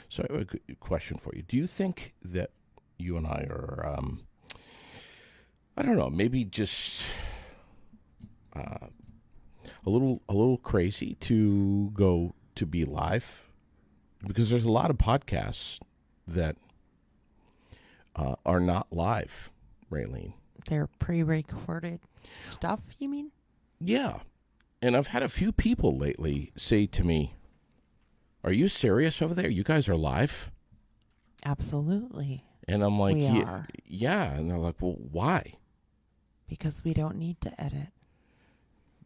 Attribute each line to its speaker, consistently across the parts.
Speaker 1: So I have a question for you. Do you think that you and I are, I don't know, maybe just a little crazy to go to be live? Because there's a lot of podcasts that are not live, Raylene.
Speaker 2: They're pre-recorded stuff, you mean?
Speaker 1: Yeah. And I've had a few people lately say to me, "Are you serious over there? You guys are live?"
Speaker 2: Absolutely.
Speaker 1: And I'm like,
Speaker 2: We are.
Speaker 1: Yeah. And they're like, well, why?
Speaker 2: Because we don't need to edit.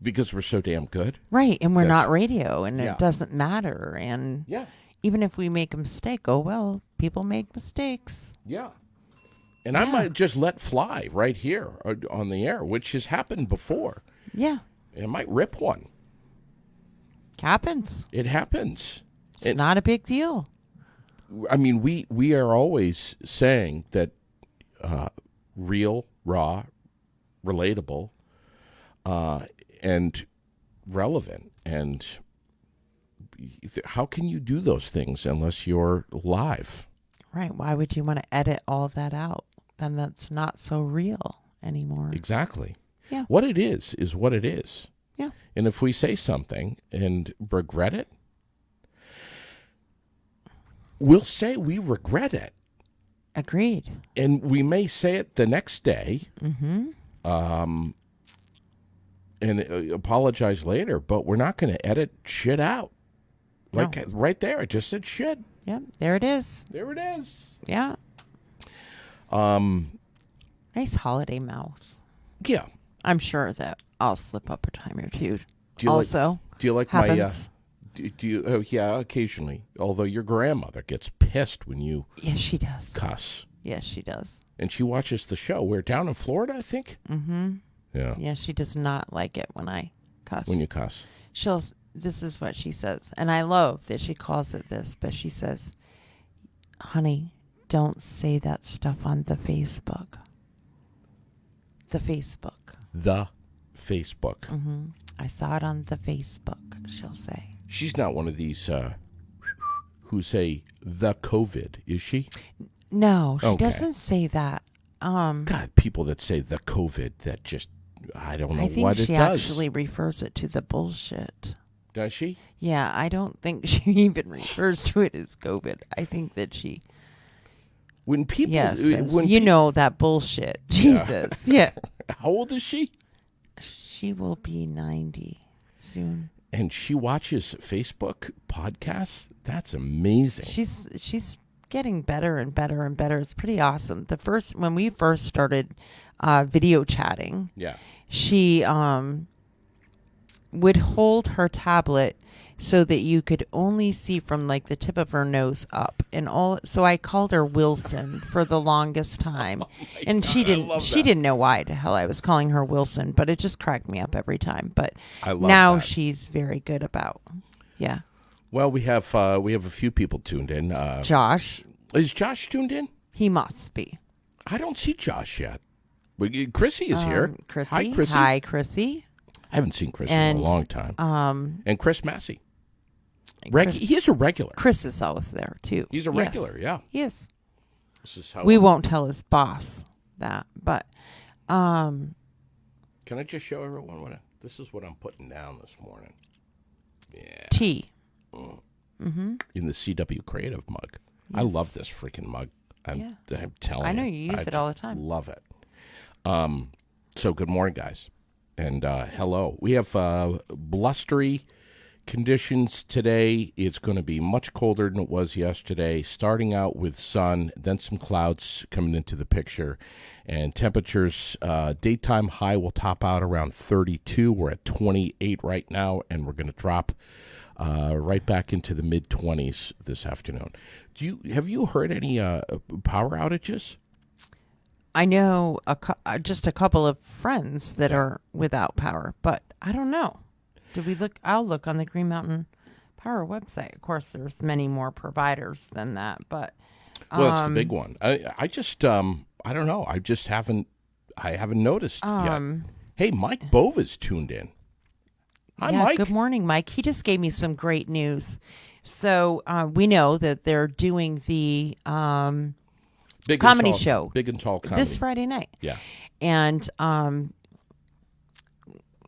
Speaker 1: Because we're so damn good.
Speaker 2: Right. And we're
Speaker 1: Yes.
Speaker 2: not radio, and
Speaker 1: Yeah.
Speaker 2: it doesn't matter. And
Speaker 1: Yeah.
Speaker 2: even if we make a mistake, oh, well, people make mistakes.
Speaker 1: Yeah. And I might just let fly right here on the air, which has happened before.
Speaker 2: Yeah.
Speaker 1: And I might rip one.
Speaker 2: Happens.
Speaker 1: It happens.
Speaker 2: It's not a big deal.
Speaker 1: I mean, we are always saying that real, raw, relatable, and relevant. And how can you do those things unless you're live?
Speaker 2: Right. Why would you want to edit all of that out? Then that's not so real anymore.
Speaker 1: Exactly.
Speaker 2: Yeah.
Speaker 1: What it is what it is.
Speaker 2: Yeah.
Speaker 1: And if we say something and regret it, we'll say we regret it.
Speaker 2: Agreed.
Speaker 1: And we may say it the next day. And apologize later, but we're not going to edit shit out. Like right there, I just said shit.
Speaker 2: Yep. There it is.
Speaker 1: There it is.
Speaker 2: Yeah. Nice holiday mouth.
Speaker 1: Yeah.
Speaker 2: I'm sure that I'll slip up a time or two.
Speaker 1: Do you
Speaker 2: also,
Speaker 1: do you like
Speaker 2: happens.
Speaker 1: my? Do you? Oh, yeah, occasionally. Although your grandmother gets pissed when you
Speaker 2: Yes, she does.
Speaker 1: cuss,
Speaker 2: Yes, she does.
Speaker 1: and she watches the show. We're down in Florida, I think.
Speaker 2: Mm-hmm.
Speaker 1: Yeah.
Speaker 2: Yeah, she does not like it when I cuss.
Speaker 1: When you cuss.
Speaker 2: This is what she says. And I love that she calls it this, but she says, honey, don't say that stuff on the Facebook. The Facebook.
Speaker 1: The Facebook.
Speaker 2: Mm-hmm. I saw it on the Facebook, she'll say.
Speaker 1: She's not one of these who say the COVID, is she?
Speaker 2: No, she
Speaker 1: Okay.
Speaker 2: doesn't say that.
Speaker 1: God, people that say the COVID, that just, I don't know
Speaker 2: I think
Speaker 1: what it
Speaker 2: she
Speaker 1: does.
Speaker 2: actually refers it to the bullshit.
Speaker 1: Does she?
Speaker 2: Yeah, I don't think she even refers to it as COVID. I think that she,
Speaker 1: When people,
Speaker 2: says,
Speaker 1: when
Speaker 2: you know that bullshit. Jesus. Yeah.
Speaker 1: how old is she?
Speaker 2: She will be 90 soon.
Speaker 1: And she watches Facebook podcasts. That's amazing.
Speaker 2: She's getting better and better and better. It's pretty awesome. When we first started video chatting,
Speaker 1: Yeah.
Speaker 2: she would hold her tablet so that you could only see from like the tip of her nose up and all. So I called her Wilson for the longest time, and she didn't know why the hell I was calling her Wilson, but it just cracked me up every time. But
Speaker 1: I love
Speaker 2: now
Speaker 1: that.
Speaker 2: she's very good about, yeah.
Speaker 1: Well, we have a few people tuned in.
Speaker 2: Josh,
Speaker 1: Is Josh tuned in?
Speaker 2: he must be.
Speaker 1: I don't see Josh yet. But Chrissy is here.
Speaker 2: Chrissy.
Speaker 1: Hi, Chrissy.
Speaker 2: Hi, Chrissy.
Speaker 1: I haven't seen Chrissy
Speaker 2: And,
Speaker 1: in a long time. And Chris Massey.
Speaker 2: Chris,
Speaker 1: He is a regular.
Speaker 2: Chris is always there too.
Speaker 1: He's a regular, yeah.
Speaker 2: Yes.
Speaker 1: This is how
Speaker 2: We won't tell his boss that, but
Speaker 1: Can I just show everyone this is what I'm putting down this morning? Yeah.
Speaker 2: tea.
Speaker 1: In the CW Creative mug. I love this freaking mug. I'm telling you.
Speaker 2: I know you use it all the time.
Speaker 1: Love it. So good morning, guys. And hello. We have blustery conditions today. It's going to be much colder than it was yesterday, starting out with sun, then some clouds coming into the picture. And temperatures, daytime high will top out around 32. We're at 28 right now, and we're going to drop right back into the mid-20s this afternoon. Have you heard any power outages?
Speaker 2: I know just a couple of friends that are without power, but I don't know. Did we look? I'll look on the Green Mountain Power website. Of course, there's many more providers than that, but
Speaker 1: well, it's the big one. I just I don't know. I haven't noticed yet. Hey, Mike Bova's tuned in. Hi, Mike.
Speaker 2: Good morning, Mike. He just gave me some great news. So we know that they're doing the
Speaker 1: Big
Speaker 2: comedy
Speaker 1: and tall,
Speaker 2: show
Speaker 1: Big and Tall Comedy.
Speaker 2: this Friday night.
Speaker 1: Yeah.
Speaker 2: And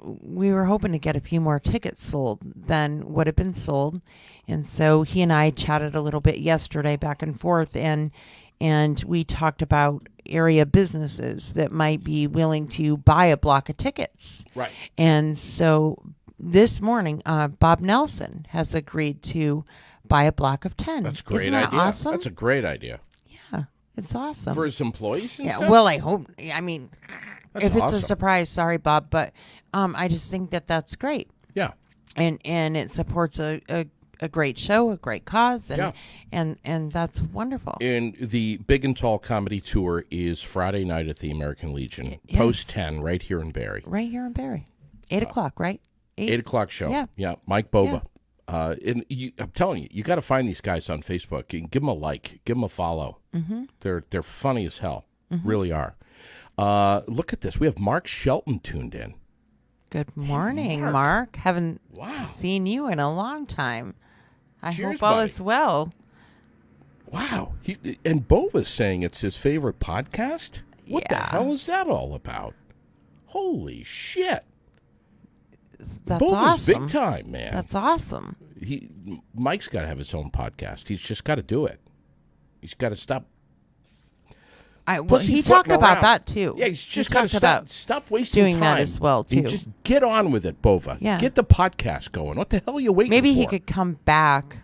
Speaker 2: we were hoping to get a few more tickets sold than would have been sold. And so he and I chatted a little bit yesterday back and forth, and we talked about area businesses that might be willing to buy a block of tickets.
Speaker 1: Right.
Speaker 2: And so this morning, Bob Nelson has agreed to buy a block of 10.
Speaker 1: That's a great
Speaker 2: Isn't that
Speaker 1: idea.
Speaker 2: awesome?
Speaker 1: That's a great idea.
Speaker 2: Yeah, it's awesome.
Speaker 1: For his employees and
Speaker 2: Yeah,
Speaker 1: stuff?
Speaker 2: well, I hope. I mean,
Speaker 1: That's
Speaker 2: if it's
Speaker 1: awesome.
Speaker 2: a surprise, sorry, Bob, but I just think that that's great,
Speaker 1: Yeah.
Speaker 2: and it supports a great show, a great cause, and
Speaker 1: Yeah.
Speaker 2: and that's wonderful.
Speaker 1: And the Big and Tall Comedy Tour is Friday night at the American Legion,
Speaker 2: Yes.
Speaker 1: post 10, right here in Barrie.
Speaker 2: Right here in Barrie, 8:00, right?
Speaker 1: 8 o'clock show.
Speaker 2: Yeah.
Speaker 1: Mike Bova. And I'm telling you, you got to find these guys on Facebook and give them a like, give them a follow. Mm-hmm. They're funny as hell, really are. Look at this. We have Mark Shelton tuned in.
Speaker 2: Good morning,
Speaker 1: Mark.
Speaker 2: Mark. Haven't
Speaker 1: Wow.
Speaker 2: seen you in a long time. I
Speaker 1: Cheers,
Speaker 2: hope all
Speaker 1: buddy.
Speaker 2: is well.
Speaker 1: Wow. And Bova's saying it's his favorite podcast? What the
Speaker 2: Yeah.
Speaker 1: hell is that all about? Holy shit.
Speaker 2: That's
Speaker 1: Bova's
Speaker 2: awesome.
Speaker 1: big time, man.
Speaker 2: That's awesome.
Speaker 1: Mike's got to have his own podcast. He's just got to do it. He's got to stop.
Speaker 2: Well, he
Speaker 1: pussyfooting
Speaker 2: talked about
Speaker 1: around.
Speaker 2: that too.
Speaker 1: Yeah, he's just
Speaker 2: He
Speaker 1: got to
Speaker 2: talked
Speaker 1: stop wasting
Speaker 2: doing
Speaker 1: time.
Speaker 2: that as well,
Speaker 1: You
Speaker 2: too.
Speaker 1: just get on with it, Bova.
Speaker 2: Yeah.
Speaker 1: Get the podcast going. What the hell are you waiting
Speaker 2: Maybe
Speaker 1: for?
Speaker 2: he could come back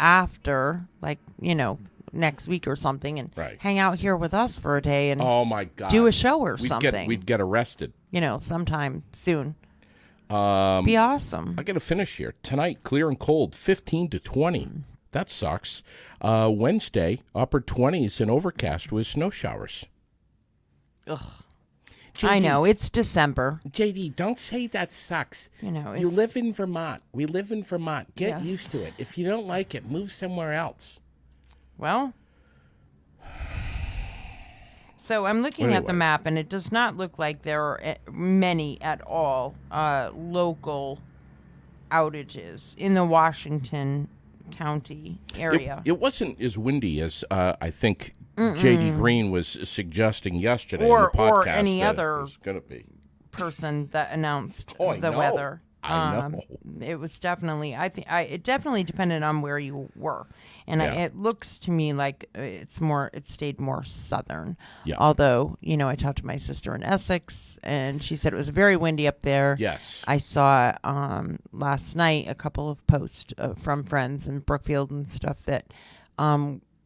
Speaker 2: after, like, next week or something, and
Speaker 1: Right.
Speaker 2: hang out here with us for a day and
Speaker 1: Oh my God.
Speaker 2: do a show or
Speaker 1: We'd
Speaker 2: something.
Speaker 1: We'd get arrested.
Speaker 2: Sometime soon. Be awesome.
Speaker 1: I got to finish here tonight. Clear and cold, 15 to 20. That sucks. Wednesday, upper 20s and overcast with snow showers.
Speaker 2: Ugh.
Speaker 1: JD,
Speaker 2: I know it's December.
Speaker 1: JD, don't say that sucks.
Speaker 2: You
Speaker 1: You live in Vermont. We live in Vermont. Get
Speaker 2: Yes.
Speaker 1: used to it. If you don't like it, move somewhere else.
Speaker 2: Well, so I'm looking at the
Speaker 1: Anyway.
Speaker 2: map, and it does not look like there are many at all local outages in the Washington County area.
Speaker 1: It wasn't as windy as I think JD Green was suggesting yesterday
Speaker 2: Or-
Speaker 1: in the podcast
Speaker 2: or any
Speaker 1: that
Speaker 2: other-
Speaker 1: it was going to be.
Speaker 2: Person that announced
Speaker 1: Oh, I
Speaker 2: the
Speaker 1: know.
Speaker 2: weather.
Speaker 1: I know.
Speaker 2: It was definitely. It definitely depended on where you were, and
Speaker 1: Yeah.
Speaker 2: it looks to me like it stayed more southern.
Speaker 1: Yeah.
Speaker 2: Although I talked to my sister in Essex, and she said it was very windy up there.
Speaker 1: Yes.
Speaker 2: I saw last night a couple of posts from friends in Brookfield and stuff that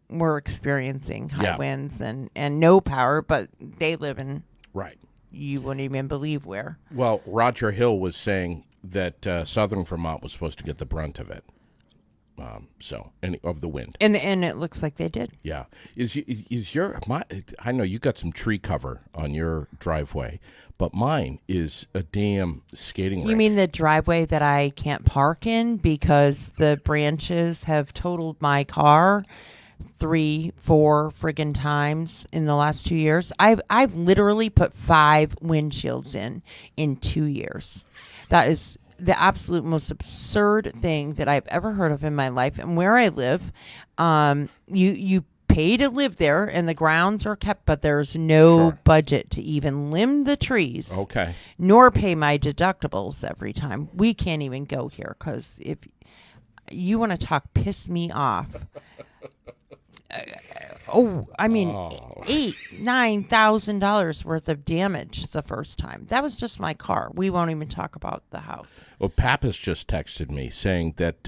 Speaker 2: were experiencing high
Speaker 1: Yeah.
Speaker 2: winds and no power, but they live in.
Speaker 1: Right.
Speaker 2: You wouldn't even believe where.
Speaker 1: Well, Roger Hill was saying that southern Vermont was supposed to get the brunt of it. Of the wind.
Speaker 2: And it looks like they did.
Speaker 1: Yeah. I know you got some tree cover on your driveway, but mine is a damn skating rink.
Speaker 2: You mean the driveway that I can't park in because the branches have totaled my car 3-4 friggin' times in the last 2 years? I've literally put 5 windshields in 2 years. That is the absolute most absurd thing that I've ever heard of in my life. And where I live, you pay to live there, and the grounds are kept, but there's no
Speaker 1: Sure.
Speaker 2: budget to even limb the trees.
Speaker 1: Okay.
Speaker 2: Nor pay my deductibles every time. We can't even go here because if you want to talk piss me off. $8,000-$9,000 worth of damage the first time. That was just my car. We won't even talk about the house.
Speaker 1: Well, Pappas just texted me saying that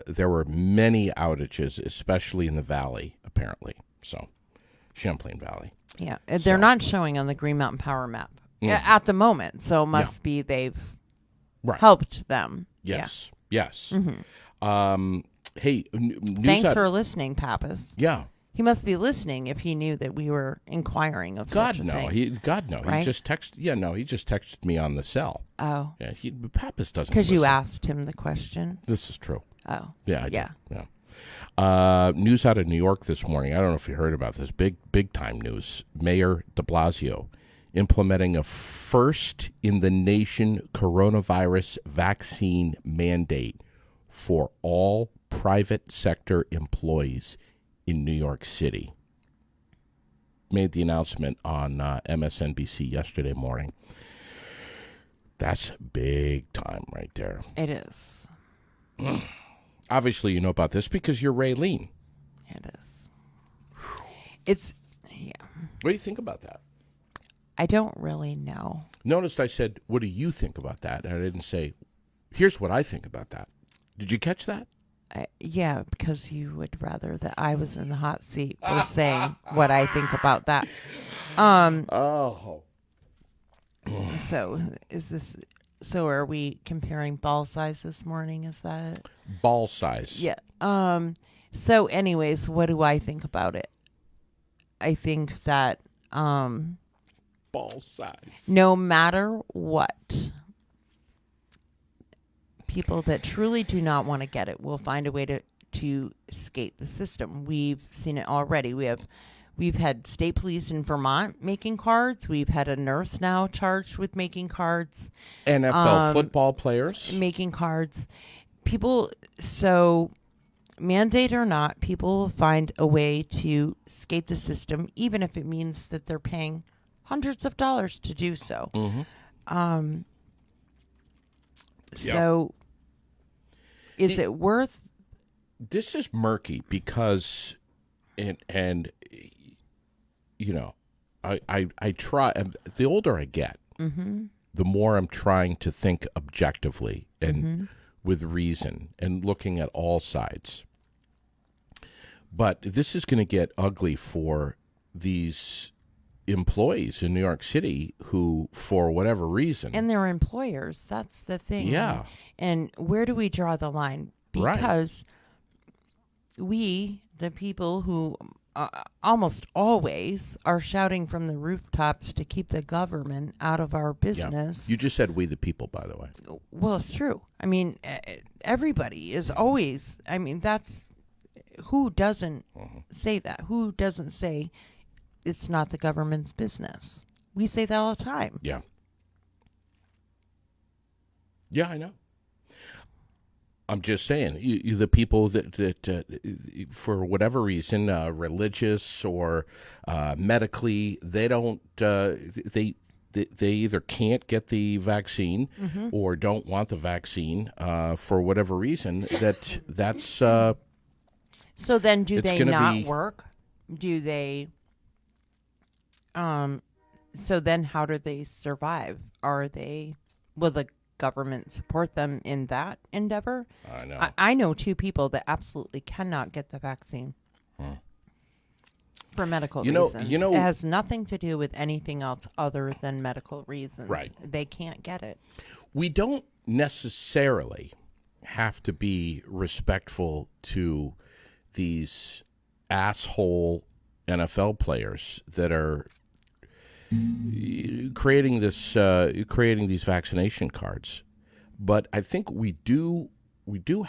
Speaker 1: there were many outages, especially in the valley, apparently. So, Champlain Valley.
Speaker 2: Yeah, they're not showing on the Green Mountain Power map at the moment. So it must be they've helped them.
Speaker 1: Yes. Yes. Hey, news
Speaker 2: Thanks
Speaker 1: out-
Speaker 2: for listening, Pappas.
Speaker 1: Yeah.
Speaker 2: He must be listening if he knew that we were inquiring of such a thing.
Speaker 1: God no.
Speaker 2: Right?
Speaker 1: He just texted. Yeah, no. He just texted me on the cell.
Speaker 2: Oh,
Speaker 1: Yeah. Pappas doesn't.
Speaker 2: because you
Speaker 1: listen.
Speaker 2: asked him the question.
Speaker 1: This is true.
Speaker 2: Oh,
Speaker 1: Yeah. I did.
Speaker 2: yeah.
Speaker 1: Yeah. News out of New York this morning. I don't know if you heard about this. Big time news. Mayor de Blasio implementing a first in the nation coronavirus vaccine mandate for all private sector employees in New York City. Made the announcement on MSNBC yesterday morning. That's big time right there.
Speaker 2: It is.
Speaker 1: Obviously, you know about this because you're Raylene.
Speaker 2: It is. It's, yeah.
Speaker 1: What do you think about that?
Speaker 2: I don't really know.
Speaker 1: Notice I said, what do you think about that? And I didn't say, here's what I think about that. Did you catch that?
Speaker 2: Yeah, because you would rather that I was in the hot seat for saying what I think about that.
Speaker 1: Oh.
Speaker 2: So so are we comparing ball size this morning? Is that it?
Speaker 1: Ball size.
Speaker 2: Yeah. So anyways, what do I think about it? I think that
Speaker 1: Ball size.
Speaker 2: no matter what, people that truly do not want to get it will find a way to skate the system. We've seen it already. We've had state police in Vermont making cards. We've had a nurse now charged with making cards.
Speaker 1: NFL football players.
Speaker 2: Making cards. People, so mandate or not, people find a way to skate the system, even if it means that they're paying hundreds of dollars to do so.
Speaker 1: Mm-hmm.
Speaker 2: So is it worth?
Speaker 1: This is murky because, and you know, I try. The older I get, the more I'm trying to think objectively and with reason and looking at all sides. But this is going to get ugly for these employees in New York City who, for whatever reason,
Speaker 2: And their employers. That's the thing.
Speaker 1: Yeah.
Speaker 2: And where do we draw the line?
Speaker 1: Right.
Speaker 2: Because we, the people who almost always are shouting from the rooftops to keep the government out of our business.
Speaker 1: You just said we the people, by the way.
Speaker 2: Well, it's true. I mean, everybody is always, I mean, that's, who doesn't say that? Who doesn't say it's not the government's business? We say that all the time.
Speaker 1: Yeah. Yeah, I know. I'm just saying, the people that for whatever reason, religious or medically, they don't, they either can't get the vaccine or don't want the vaccine for whatever reason. That's.
Speaker 2: So then, do
Speaker 1: It's
Speaker 2: they
Speaker 1: gonna
Speaker 2: not
Speaker 1: be-
Speaker 2: work? Do they? So then, how do they survive? Will the government support them in that endeavor?
Speaker 1: I know.
Speaker 2: I know two people that absolutely cannot get the vaccine for medical reasons. It has nothing to do with anything else other than medical reasons.
Speaker 1: Right.
Speaker 2: They can't get it.
Speaker 1: We don't necessarily have to be respectful to these asshole NFL players that are creating these vaccination cards. But I think we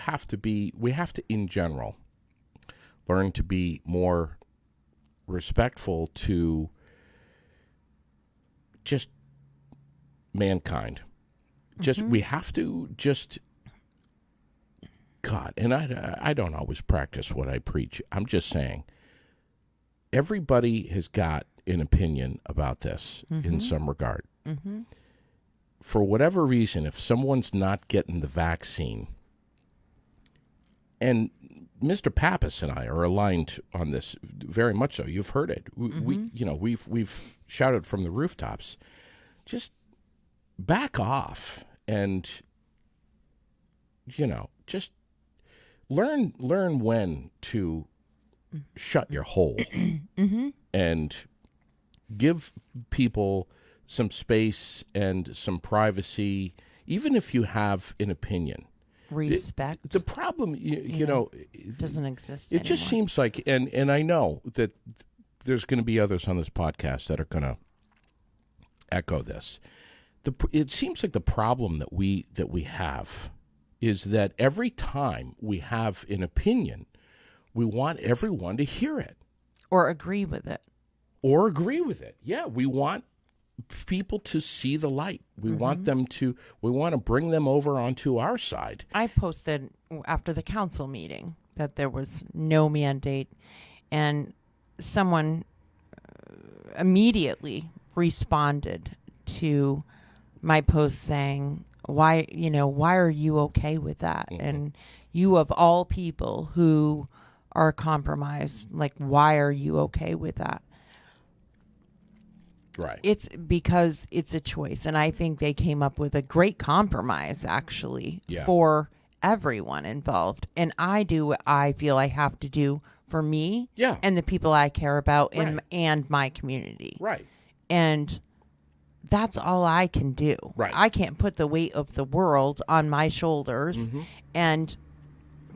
Speaker 1: have to in general learn to be more respectful to just mankind. We have to just, God, and I don't always practice what I preach. I'm just saying, everybody has got an opinion about this in some regard. For whatever reason, if someone's not getting the vaccine, and Mr. Pappas and I are aligned on this very much so. You've heard it. We've shouted from the rooftops. Just back off and just learn when to shut your hole and give people some space and some privacy, even if you have an opinion.
Speaker 2: Respect.
Speaker 1: The problem,
Speaker 2: doesn't exist
Speaker 1: It just
Speaker 2: anymore.
Speaker 1: seems like, and I know that there's going to be others on this podcast that are going to echo this. It seems like the problem that we have is that every time we have an opinion, we want everyone to hear it
Speaker 2: Or agree with it.
Speaker 1: or agree with it. Yeah, we want people to see the light. We want them to. We want to bring them over onto our side.
Speaker 2: I posted after the council meeting that there was no mandate, and someone immediately responded to my post saying, why are you okay with that? And you, of all people who are compromised, like, why are you okay with that?
Speaker 1: Right.
Speaker 2: It's because it's a choice. And I think they came up with a great compromise, actually, for everyone involved. And I do what I feel I have to do for me and the people I care about and my community.
Speaker 1: Right.
Speaker 2: And that's all I can do.
Speaker 1: Right.
Speaker 2: I can't put the weight of the world on my shoulders and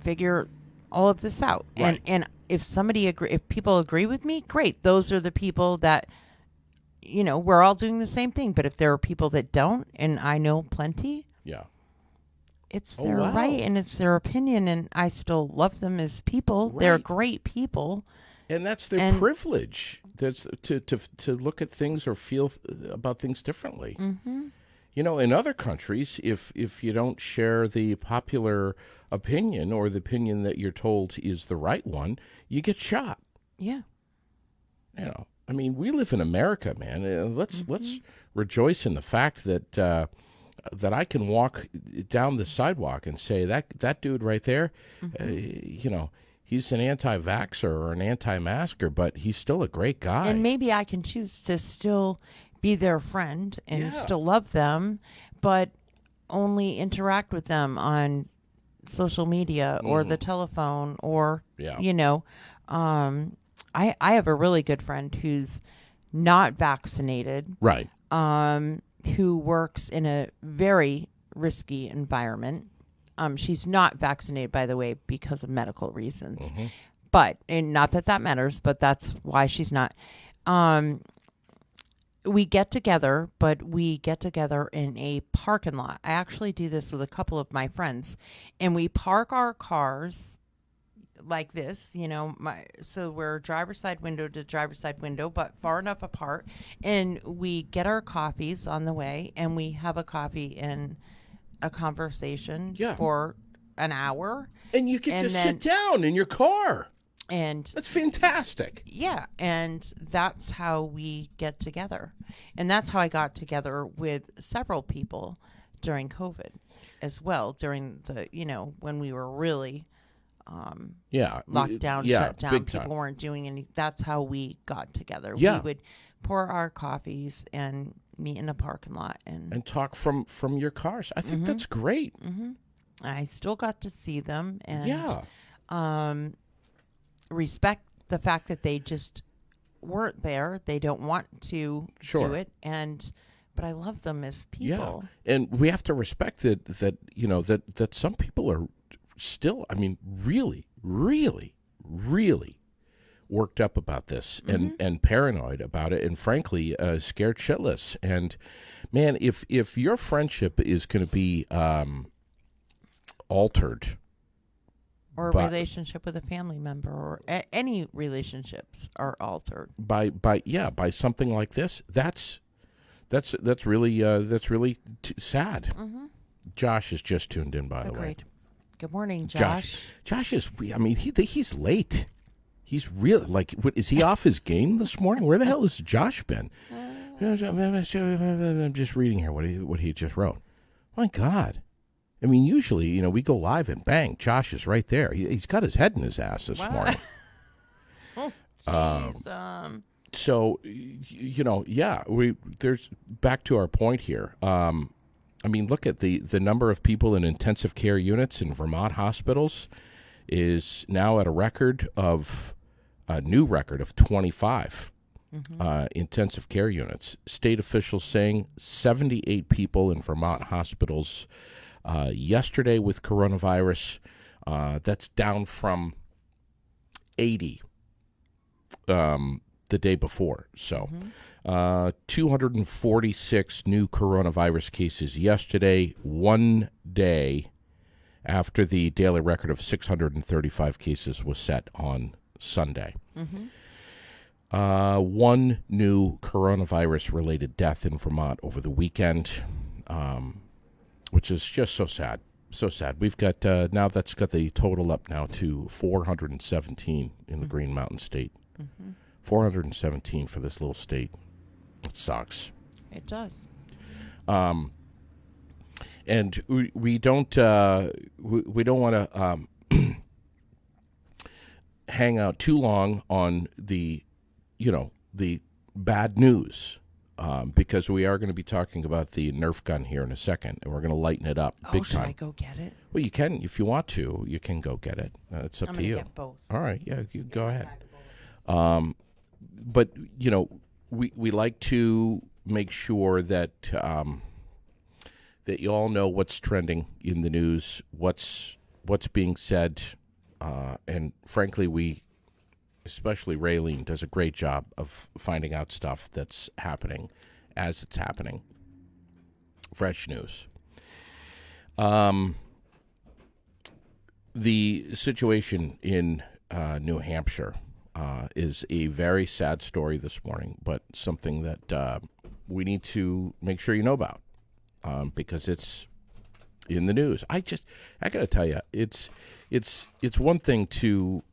Speaker 2: figure all of this out.
Speaker 1: Right.
Speaker 2: And if people agree with me, great. Those are the people that, we're all doing the same thing. But if there are people that don't, and I know plenty, it's their right and it's their opinion, and I still love them as people. Right. They're great people.
Speaker 1: And that's their privilege. That's to look at things or feel about things differently. In other countries, if you don't share the popular opinion or the opinion that you're told is the right one, you get shot.
Speaker 2: Yeah.
Speaker 1: I mean, we live in America, man. Let's rejoice in the fact that that I can walk down the sidewalk and say that dude right there, he's an anti-vaxxer or an anti-masker, but he's still a great guy.
Speaker 2: And maybe I can choose to still be their friend and still love them, but only interact with them on social media or the telephone or, I have a really good friend who's not vaccinated.
Speaker 1: Right.
Speaker 2: Who works in a very risky environment. She's not vaccinated, by the way, because of medical reasons. But, and not that matters, but that's why she's not. We get together, but we get together in a parking lot. I actually do this with a couple of my friends. And we park our cars like this, so we're driver's side window to driver's side window, but far enough apart. And we get our coffees on the way, and we have a coffee and a conversation for an hour.
Speaker 1: And you can just sit down in your car.
Speaker 2: And
Speaker 1: that's fantastic.
Speaker 2: Yeah. And that's how we get together. And that's how I got together with several people during COVID as well, during the, when we were really locked down, shut down. People weren't doing any. That's how we got together. We would pour our coffees and meet in a parking lot and
Speaker 1: talk from your cars. I think that's great.
Speaker 2: I still got to see them and respect the fact that they just weren't there. They don't want to do it, but I love them as people.
Speaker 1: Yeah, and we have to respect that some people are still, really, really, really worked up about this and paranoid about it, and frankly, scared shitless. And man, if your friendship is going to be altered,
Speaker 2: or a relationship with a family member, or any relationships are altered
Speaker 1: by something like this, that's really sad. Josh has just tuned in, by the way.
Speaker 2: Good morning, Josh.
Speaker 1: Josh is, he's late. He's really, what, is he off his game this morning? Where the hell has Josh been? I'm just reading here what he just wrote. My God. Usually, we go live and bang, Josh is right there. He's got his head in his ass this morning. So, there's back to our point here. Look at the number of people in intensive care units in Vermont hospitals is now at a new record of 25 intensive care units. State officials saying 78 people in Vermont hospitals yesterday with coronavirus. That's down from 80 the day before. So 246 new coronavirus cases yesterday, one day after the daily record of 635 cases was set on Sunday. One new coronavirus-related death in Vermont over the weekend, which is just so sad. So sad. We've got now that's got the total up now to 417 in the Green Mountain State. 417 for this little state. It sucks.
Speaker 2: It does.
Speaker 1: And we don't want to hang out too long on the bad news, because we are going to be talking about the Nerf gun here in a second, and we're going to lighten it up big
Speaker 2: should
Speaker 1: time.
Speaker 2: I go get it?
Speaker 1: Well, you can if you want to. You can go get it. It's up
Speaker 2: I'm
Speaker 1: to
Speaker 2: gonna
Speaker 1: you.
Speaker 2: get both.
Speaker 1: All right, yeah, you go ahead. But we like to make sure that that you all know what's trending in the news, what's being said, and frankly, especially Raylene, does a great job of finding out stuff that's happening as it's happening. Fresh news. The situation in New Hampshire is a very sad story this morning, but something that we need to make sure you know about, because it's in the news. I got to tell you, it's one thing to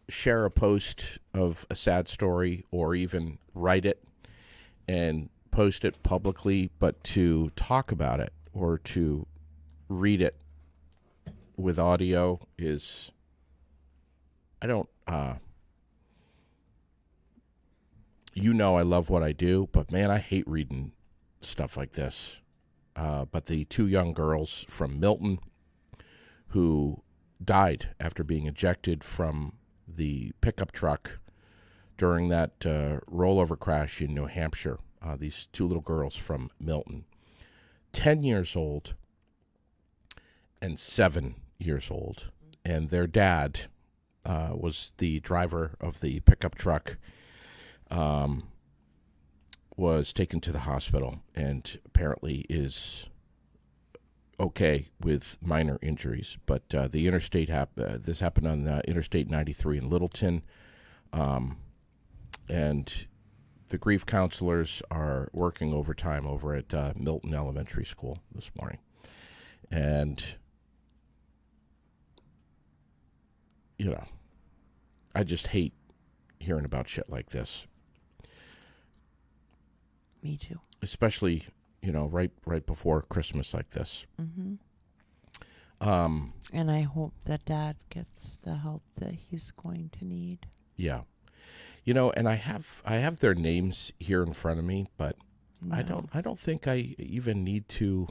Speaker 1: share a post of a sad story or even write it and post it publicly, but to talk about it or to read it with audio is, I love what I do, but man, I hate reading stuff like this. But the two young girls from Milton who died after being ejected from the pickup truck during that rollover crash in New Hampshire. These two little girls from Milton, 10 years old and 7 years old. And their dad was the driver of the pickup truck, was taken to the hospital and apparently is okay with minor injuries. But the interstate this happened on Interstate 93 in Littleton, and the grief counselors are working overtime over at Milton Elementary School this morning. And, I just hate hearing about shit like this.
Speaker 2: Me too.
Speaker 1: Especially, right before Christmas like this.
Speaker 2: Mm-hmm. And I hope that Dad gets the help that he's going to need.
Speaker 1: Yeah. And I have their names here in front of me, but no. I don't think I even need to,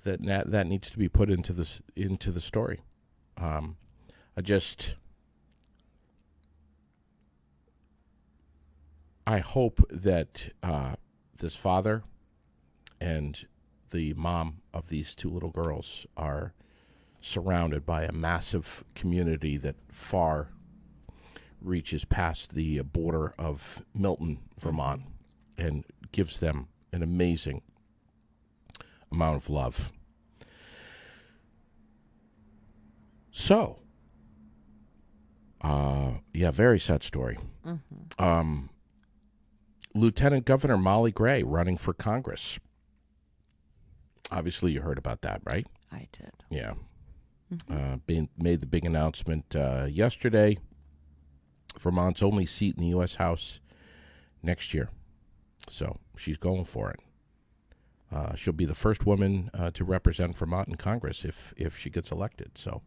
Speaker 1: that needs to be put into the story. I hope that this father and the mom of these two little girls are surrounded by a massive community that far reaches past the border of Milton, Vermont, and gives them an amazing amount of love. So, very sad story. Mm-hmm. Lieutenant Governor Molly Gray running for Congress. Obviously, you heard about that, right?
Speaker 2: I did.
Speaker 1: Yeah. Mm-hmm. Made the big announcement yesterday. Vermont's only seat in the U.S. House next year. So she's going for it. She'll be the first woman to represent Vermont in Congress if she gets elected. So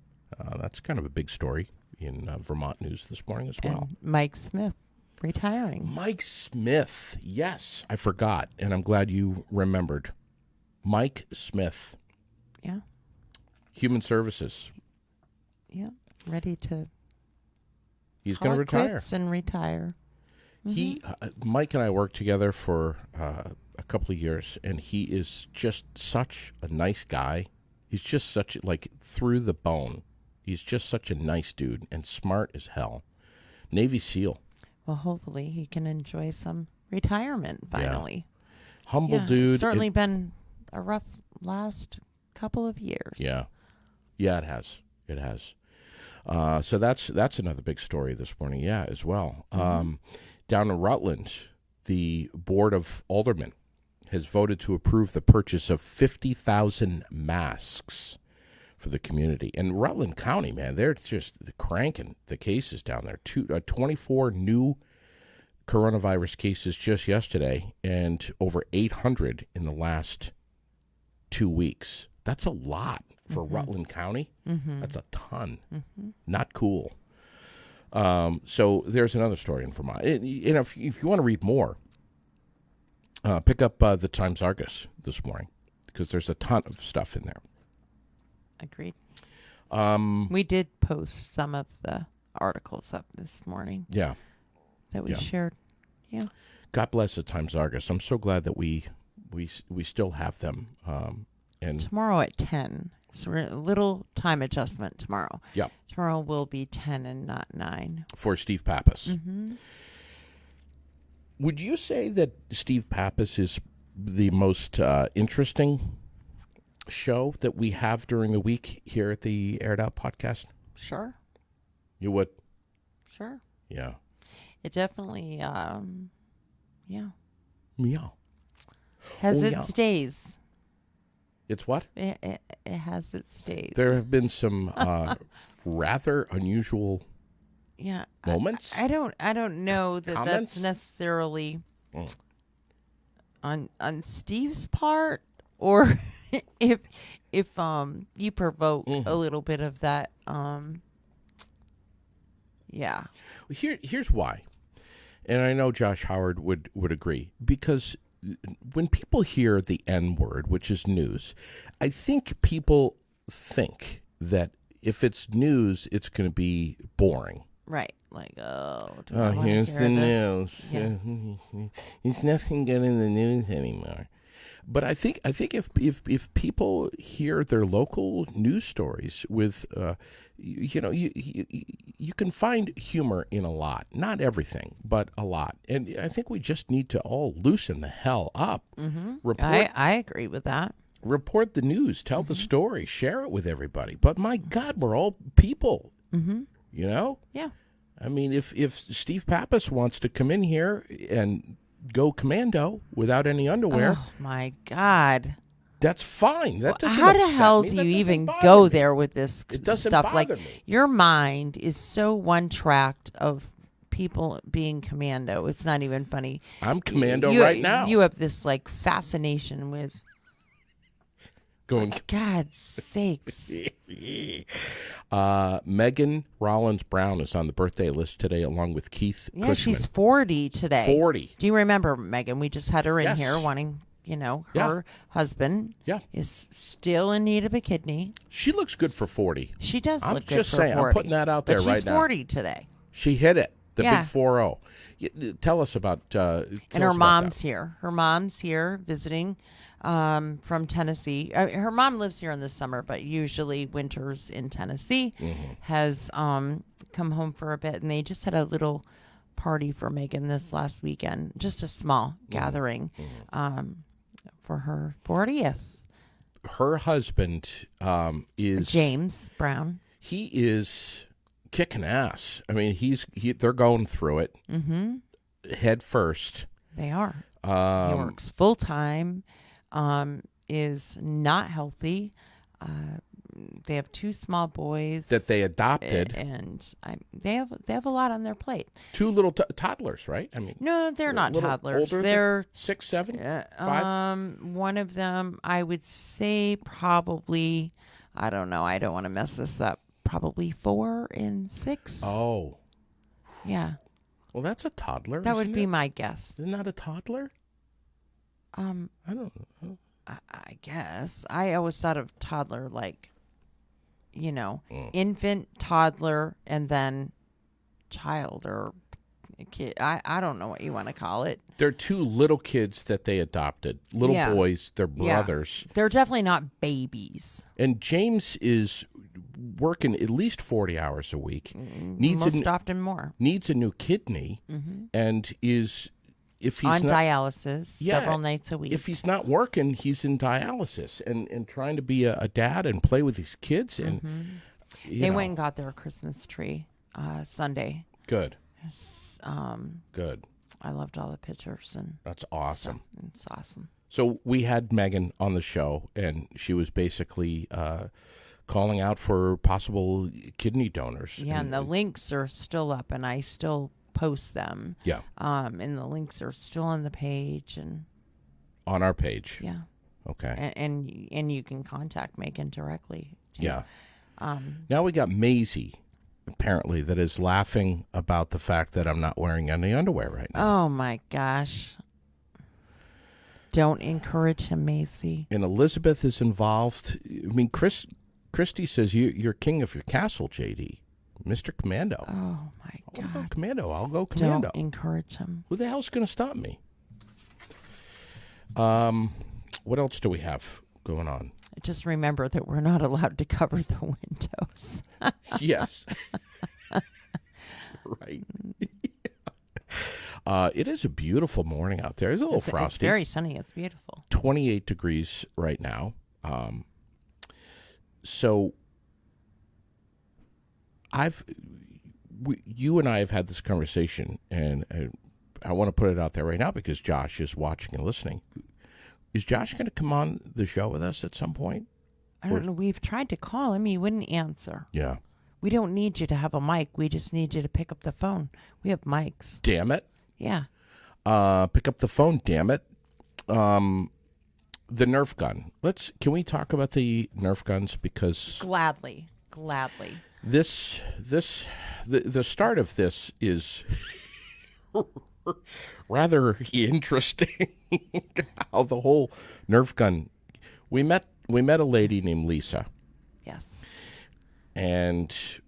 Speaker 1: that's kind of a big story in Vermont news this morning as well.
Speaker 2: And Mike Smith retiring.
Speaker 1: Mike Smith. Yes, I forgot, and I'm glad you remembered. Mike Smith.
Speaker 2: Yeah.
Speaker 1: Human Services.
Speaker 2: Yeah. Ready to.
Speaker 1: He's going to retire.
Speaker 2: And retire. Mm-hmm.
Speaker 1: Mike and I worked together for a couple of years, and he is just such a nice guy. He's just through the bone. He's just such a nice dude and smart as hell. Navy SEAL.
Speaker 2: Well, hopefully he can enjoy some retirement finally.
Speaker 1: Yeah. Humble dude.
Speaker 2: Certainly been a rough last couple of years.
Speaker 1: Yeah. Yeah, it has. It has. So that's another big story this morning, as well. Down in Rutland, the Board of Aldermen has voted to approve the purchase of 50,000 masks for the community. And Rutland County, man, they're just cranking the cases down there. 24 new coronavirus cases just yesterday, and over 800 in the last 2 weeks. That's a lot for Rutland County. That's a ton. Not cool. So there's another story in Vermont. If you want to read more, pick up the Times Argus this morning, because there's a ton of stuff in there.
Speaker 2: Agreed. We did post some of the articles up this morning.
Speaker 1: Yeah.
Speaker 2: That we shared. Yeah.
Speaker 1: God bless the Times Argus. I'm so glad that we still have them. And
Speaker 2: tomorrow at 10. So we're a little time adjustment tomorrow.
Speaker 1: Yeah.
Speaker 2: Tomorrow will be 10 and not 9.
Speaker 1: For Steve Pappas. Would you say that Steve Pappas is the most interesting show that we have during the week here at the Aired Out podcast?
Speaker 2: Sure.
Speaker 1: You would?
Speaker 2: Sure.
Speaker 1: Yeah.
Speaker 2: It definitely,
Speaker 1: Meow.
Speaker 2: has its days.
Speaker 1: It's what?
Speaker 2: It has its days.
Speaker 1: There have been some rather unusual moments.
Speaker 2: I don't know that
Speaker 1: Comments?
Speaker 2: that's necessarily on Steve's part, or if you provoke a little bit of that. Yeah.
Speaker 1: Here's why, and I know Josh Howard would agree, because when people hear the N word, which is news, I think people think that if it's news, it's going to be boring.
Speaker 2: Right. Like, do I
Speaker 1: Oh,
Speaker 2: wanna
Speaker 1: here's
Speaker 2: hear
Speaker 1: the
Speaker 2: this?
Speaker 1: news.
Speaker 2: Yeah.
Speaker 1: There's nothing good in the news anymore. But I think if people hear their local news stories with, you can find humor in a lot, not everything, but a lot. And I think we just need to all loosen the hell up.
Speaker 2: I agree with that.
Speaker 1: Report the news, tell the story, share it with everybody. But my God, we're all people. You know?
Speaker 2: Yeah.
Speaker 1: I mean, if Steve Pappas wants to come in here and go commando without any underwear,
Speaker 2: Oh my God.
Speaker 1: that's fine. That doesn't
Speaker 2: How the
Speaker 1: upset
Speaker 2: hell
Speaker 1: me.
Speaker 2: do
Speaker 1: That
Speaker 2: you
Speaker 1: doesn't
Speaker 2: even
Speaker 1: bother
Speaker 2: go
Speaker 1: me.
Speaker 2: there with this
Speaker 1: It doesn't
Speaker 2: stuff?
Speaker 1: bother
Speaker 2: Like,
Speaker 1: me.
Speaker 2: your mind is so one-tracked of people being commando. It's not even funny.
Speaker 1: I'm commando
Speaker 2: You-
Speaker 1: right now.
Speaker 2: You have this like fascination with
Speaker 1: Going.
Speaker 2: God's sakes.
Speaker 1: Megan Rollins Brown is on the birthday list today, along with Keith
Speaker 2: Yeah,
Speaker 1: Cushman.
Speaker 2: she's 40 today.
Speaker 1: 40.
Speaker 2: Do you remember Megan? We just had her in
Speaker 1: Yes.
Speaker 2: here wanting,
Speaker 1: Yeah.
Speaker 2: her husband
Speaker 1: Yeah.
Speaker 2: is still in need of a kidney.
Speaker 1: She looks good for 40.
Speaker 2: She does
Speaker 1: I'm
Speaker 2: look good
Speaker 1: just
Speaker 2: for
Speaker 1: saying,
Speaker 2: 40.
Speaker 1: I'm putting that out there
Speaker 2: but
Speaker 1: right
Speaker 2: she's
Speaker 1: now.
Speaker 2: 40 today.
Speaker 1: She hit it. The
Speaker 2: Yeah.
Speaker 1: big 4-0. Tell us about. Tell
Speaker 2: And her
Speaker 1: us about
Speaker 2: mom's
Speaker 1: that.
Speaker 2: here. Her mom's here visiting from Tennessee. Her mom lives here in the summer, but usually winters in Tennessee. Has come home for a bit, and they just had a little party for Megan this last weekend. Just a small gathering for her 40th.
Speaker 1: Her husband is
Speaker 2: James Brown.
Speaker 1: He is kicking ass. I mean, they're going through it head first.
Speaker 2: They are. He works full time. Is not healthy. They have 2 small boys
Speaker 1: That they adopted.
Speaker 2: and they have a lot on their plate.
Speaker 1: 2 little toddlers, right? I mean,
Speaker 2: No, they're not
Speaker 1: little
Speaker 2: toddlers.
Speaker 1: older,
Speaker 2: They're
Speaker 1: 6, 7, 5.
Speaker 2: one of them, I would say probably, I don't know. I don't want to mess this up. Probably 4 and 6.
Speaker 1: Oh,
Speaker 2: Yeah,
Speaker 1: well, that's a toddler.
Speaker 2: that would
Speaker 1: isn't
Speaker 2: be
Speaker 1: it?
Speaker 2: my guess.
Speaker 1: Isn't that a toddler? I don't know.
Speaker 2: I guess I always thought of toddler like, infant, toddler, and then child or kid. I don't know what you want to call it.
Speaker 1: They're 2 little kids that they adopted. Little
Speaker 2: Yeah.
Speaker 1: boys. They're brothers.
Speaker 2: They're definitely not babies.
Speaker 1: And James is working at least 40 hours a week.
Speaker 2: Most often more.
Speaker 1: Needs a new kidney, and is, if he's
Speaker 2: On
Speaker 1: not
Speaker 2: dialysis several nights a week.
Speaker 1: if he's not working, he's in dialysis and trying to be a dad and play with his kids. And
Speaker 2: They went and got their Christmas tree Sunday.
Speaker 1: Good.
Speaker 2: Good. I loved all the pictures and
Speaker 1: that's awesome.
Speaker 2: Stuff. It's awesome.
Speaker 1: So we had Megan on the show, and she was basically calling out for possible kidney donors.
Speaker 2: Yeah, and the links are still up, and I still post them.
Speaker 1: Yeah.
Speaker 2: And the links are still on the page and
Speaker 1: on our page.
Speaker 2: Yeah.
Speaker 1: Okay.
Speaker 2: And you can contact Megan directly. Too.
Speaker 1: Yeah. Now we got Maisie, apparently, that is laughing about the fact that I'm not wearing any underwear right now.
Speaker 2: Oh my gosh. Don't encourage him, Maisie.
Speaker 1: And Elizabeth is involved. I mean, Christy says you're king of your castle, JD. Mr. Commando.
Speaker 2: Oh my God.
Speaker 1: I'll go Commando. I'll go Commando.
Speaker 2: Don't encourage him.
Speaker 1: Who the hell's going to stop me? What else do we have going on?
Speaker 2: Just remember that we're not allowed to cover the windows.
Speaker 1: Yes. Right. It is a beautiful morning out there. It's a little frosty.
Speaker 2: It's very sunny. It's beautiful.
Speaker 1: 28 degrees right now. So you and I have had this conversation, and I want to put it out there right now because Josh is watching and listening. Is Josh going to come on the show with us at some point?
Speaker 2: I don't know. We've tried to call him. He wouldn't answer.
Speaker 1: Yeah.
Speaker 2: We don't need you to have a mic. We just need you to pick up the phone. We have mics.
Speaker 1: Damn it.
Speaker 2: Yeah.
Speaker 1: Pick up the phone, damn it. The Nerf gun. Can we talk about the Nerf guns? Because
Speaker 2: Gladly.
Speaker 1: the start of this is rather interesting. How the whole Nerf gun. We met a lady named Lisa.
Speaker 2: Yes.
Speaker 1: And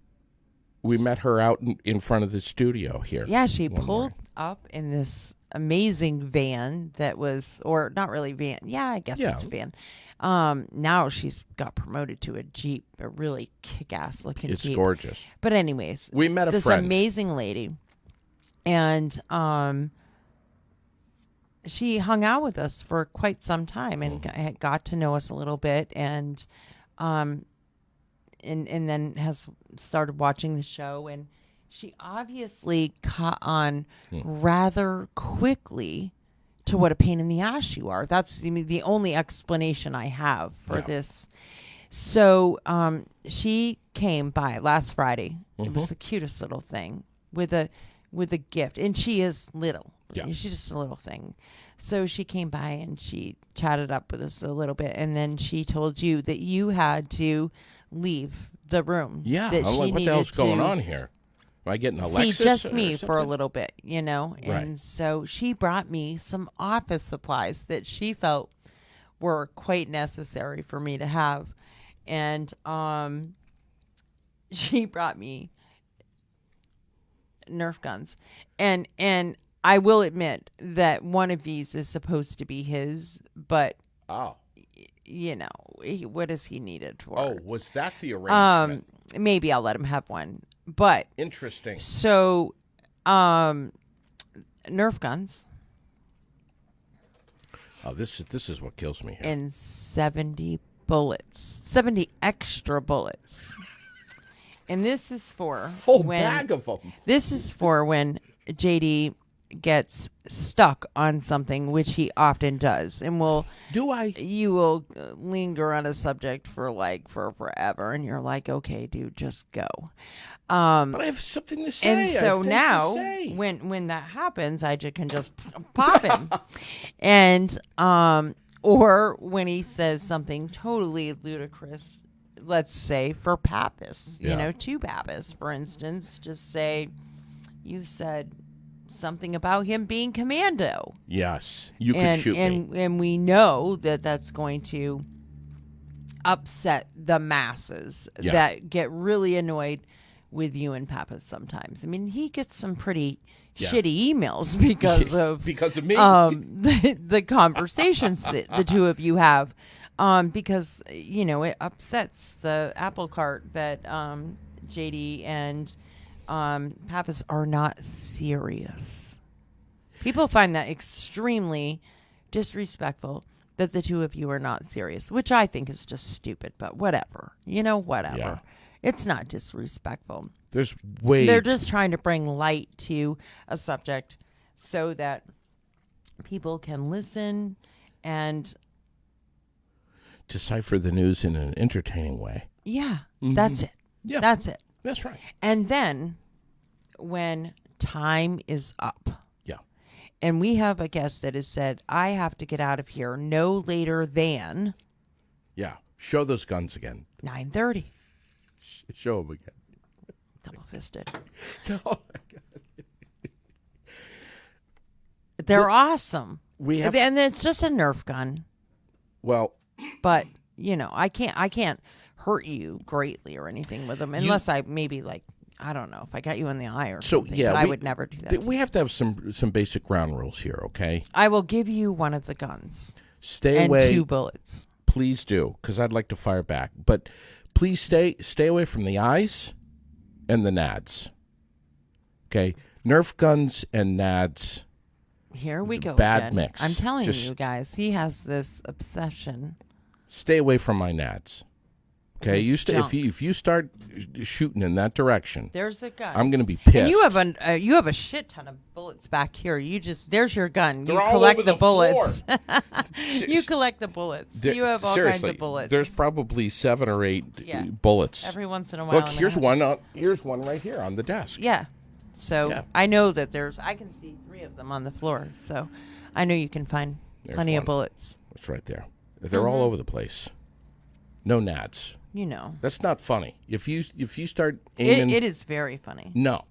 Speaker 1: we met her out in front of the studio here.
Speaker 2: Yeah, she pulled up in this amazing van that was, or not really van. Yeah, I guess it's a van. Now she's got promoted to a Jeep, a really kick-ass looking Jeep.
Speaker 1: It's gorgeous.
Speaker 2: But anyways,
Speaker 1: we met
Speaker 2: this
Speaker 1: friend.
Speaker 2: Amazing lady, and she hung out with us for quite some time and got to know us a little bit, and then has started watching the show, and she obviously caught on rather quickly to what a pain in the ass you are. That's the only explanation I have for this. So she came by last Friday. Mm-hmm. It was the cutest little thing with a gift, and she is little. Yeah. She's just a little thing. So she came by and she chatted up with us a little bit, and then she told you that you had to leave the room.
Speaker 1: Yeah, I'm like, what the hell's going on here? Am I getting a Lexus?
Speaker 2: See, just me for a little bit, And
Speaker 1: right.
Speaker 2: so she brought me some office supplies that she felt were quite necessary for me to have. And she brought me Nerf guns. And I will admit that one of these is supposed to be his, but what does he need it for?
Speaker 1: Oh, was that the arrangement?
Speaker 2: Maybe I'll let him have one. But
Speaker 1: interesting.
Speaker 2: So, Nerf guns.
Speaker 1: Oh, this is what kills me here.
Speaker 2: And 70 bullets, 70 extra bullets. And this is for
Speaker 1: bag of them.
Speaker 2: This is for when JD gets stuck on something, which he often does, and you will linger on a subject for forever, and you're like, okay, dude, just go.
Speaker 1: But I have something to say.
Speaker 2: And so now, when that happens, I can just pop him, and or when he says something totally ludicrous, let's say for Pappas, to Pappas, for instance, just say, you said something about him being commando.
Speaker 1: Yes, you could shoot me.
Speaker 2: And we know that that's going to upset the masses that get really annoyed with you and Pappas sometimes. I mean, he gets some pretty shitty emails because of
Speaker 1: me.
Speaker 2: The conversations that the two of you have, because it upsets the apple cart that JD and Pappas are not serious. People find that extremely disrespectful that the two of you are not serious, which I think is just stupid, but whatever. Whatever. It's not disrespectful.
Speaker 1: There's way.
Speaker 2: They're just trying to bring light to a subject so that people can listen and
Speaker 1: decipher the news in an entertaining way.
Speaker 2: yeah, that's it.
Speaker 1: Yeah.
Speaker 2: That's it.
Speaker 1: That's right.
Speaker 2: And then when time is up,
Speaker 1: Yeah.
Speaker 2: and we have a guest that has said, I have to get out of here no later than
Speaker 1: Yeah. Show those guns again.
Speaker 2: 9:30.
Speaker 1: Show them again.
Speaker 2: Double-fisted.
Speaker 1: Oh, my God.
Speaker 2: They're awesome.
Speaker 1: We have.
Speaker 2: And it's just a Nerf gun.
Speaker 1: Well,
Speaker 2: But, I can't hurt you greatly or anything with them unless I maybe I don't know, if I got you in the eye or
Speaker 1: so
Speaker 2: something.
Speaker 1: yeah,
Speaker 2: But I would never do that.
Speaker 1: we have to have some basic ground rules here, okay?
Speaker 2: I will give you one of the guns
Speaker 1: Stay
Speaker 2: and
Speaker 1: away.
Speaker 2: 2 bullets.
Speaker 1: Please do, because I'd like to fire back. But please stay away from the eyes and the nads. Okay, Nerf guns and nads.
Speaker 2: Here we go.
Speaker 1: Bad
Speaker 2: again.
Speaker 1: mix.
Speaker 2: I'm telling
Speaker 1: Just-
Speaker 2: you guys, he has this obsession.
Speaker 1: Stay away from my nads. Okay,
Speaker 2: Junk.
Speaker 1: if you start shooting in that direction,
Speaker 2: There's a gun.
Speaker 1: I'm going to be pissed.
Speaker 2: And you have a shit ton of bullets back here. There's your gun.
Speaker 1: They're
Speaker 2: you
Speaker 1: all
Speaker 2: collect
Speaker 1: over
Speaker 2: the
Speaker 1: the floor.
Speaker 2: bullets. You collect the bullets. You have all
Speaker 1: seriously,
Speaker 2: kinds of bullets.
Speaker 1: There's probably 7 or 8
Speaker 2: Yeah.
Speaker 1: bullets.
Speaker 2: Every once in a while.
Speaker 1: Look,
Speaker 2: I'm
Speaker 1: here's
Speaker 2: gonna have-
Speaker 1: one. Here's one right here on the desk.
Speaker 2: Yeah. So
Speaker 1: Yeah.
Speaker 2: I know that I can see 3 of them on the floor. So I know you can find
Speaker 1: There's
Speaker 2: plenty of
Speaker 1: one.
Speaker 2: bullets.
Speaker 1: It's right there. They're all over the place. No nads. That's not funny. If you start aiming,
Speaker 2: It is very funny.
Speaker 1: no.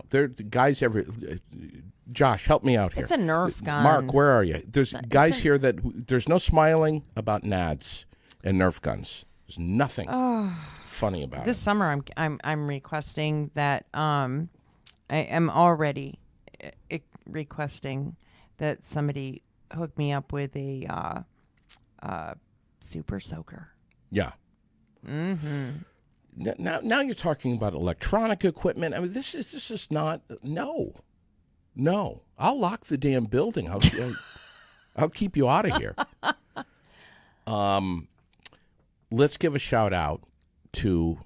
Speaker 1: There guys Josh, help me out here.
Speaker 2: It's a Nerf gun.
Speaker 1: Mark, where are you? There's guys here that there's no smiling about nads and Nerf guns. There's nothing funny about
Speaker 2: This
Speaker 1: it.
Speaker 2: summer, I'm requesting that. I am already requesting that somebody hook me up with a super soaker.
Speaker 1: Yeah. Mm-hmm. Now you're talking about electronic equipment. I mean, this is not. No. I'll lock the damn building. I'll keep you out of here. Let's give a shout out to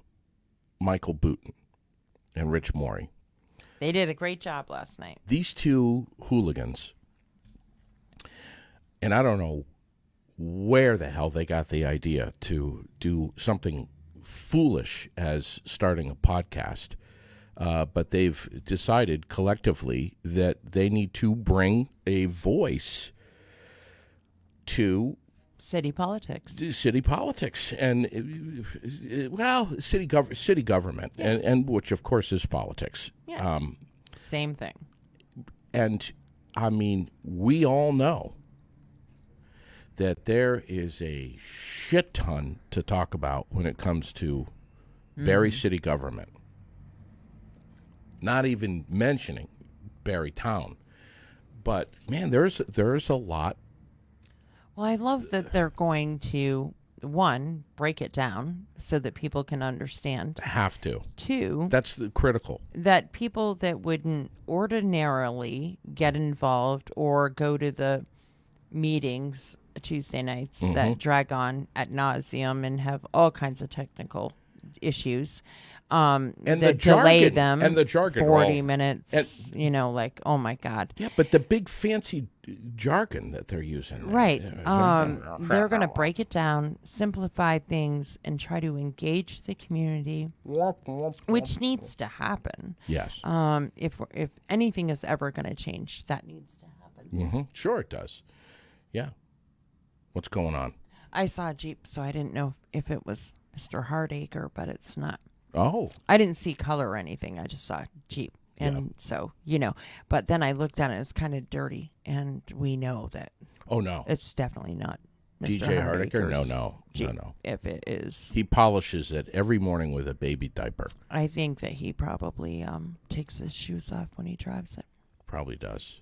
Speaker 1: Michael Booten and Rich Morey.
Speaker 2: They did a great job last night.
Speaker 1: These 2 hooligans, and I don't know where the hell they got the idea to do something foolish as starting a podcast, but they've decided collectively that they need to bring a voice to
Speaker 2: City politics.
Speaker 1: city politics and city government, and which of course is politics.
Speaker 2: Yeah. Same thing.
Speaker 1: And I mean, we all know that there is a shit ton to talk about when it comes to Barrie city government. Not even mentioning Barrie town. But man, there's a lot.
Speaker 2: Well, I love that they're going to, 1, break it down so that people can understand.
Speaker 1: Have to.
Speaker 2: 2,
Speaker 1: That's the critical.
Speaker 2: that people that wouldn't ordinarily get involved or go to the meetings Tuesday nights that drag on ad nauseum and have all kinds of technical issues
Speaker 1: And
Speaker 2: that
Speaker 1: the
Speaker 2: delay
Speaker 1: jargon,
Speaker 2: them
Speaker 1: and the jargon
Speaker 2: 40
Speaker 1: all-
Speaker 2: minutes,
Speaker 1: and-
Speaker 2: oh my God.
Speaker 1: Yeah, but the big fancy jargon that they're using.
Speaker 2: Right. They're going to break it down, simplify things, and try to engage the community, which needs to happen.
Speaker 1: Yes.
Speaker 2: If anything is ever going to change, that needs to happen.
Speaker 1: Sure it does. Yeah. What's going on?
Speaker 2: I saw a Jeep, so I didn't know if it was Mr. Hardacre, but it's not.
Speaker 1: Oh.
Speaker 2: I didn't see color or anything. I just saw a Jeep. And so, but then I looked at it, it's kind of dirty, and we know that
Speaker 1: Oh, no.
Speaker 2: it's definitely not Mr.
Speaker 1: DJ Hardacre?
Speaker 2: Hardacre's
Speaker 1: No.
Speaker 2: Jeep. If it is,
Speaker 1: He polishes it every morning with a baby diaper.
Speaker 2: I think that he probably takes his shoes off when he drives it.
Speaker 1: Probably does.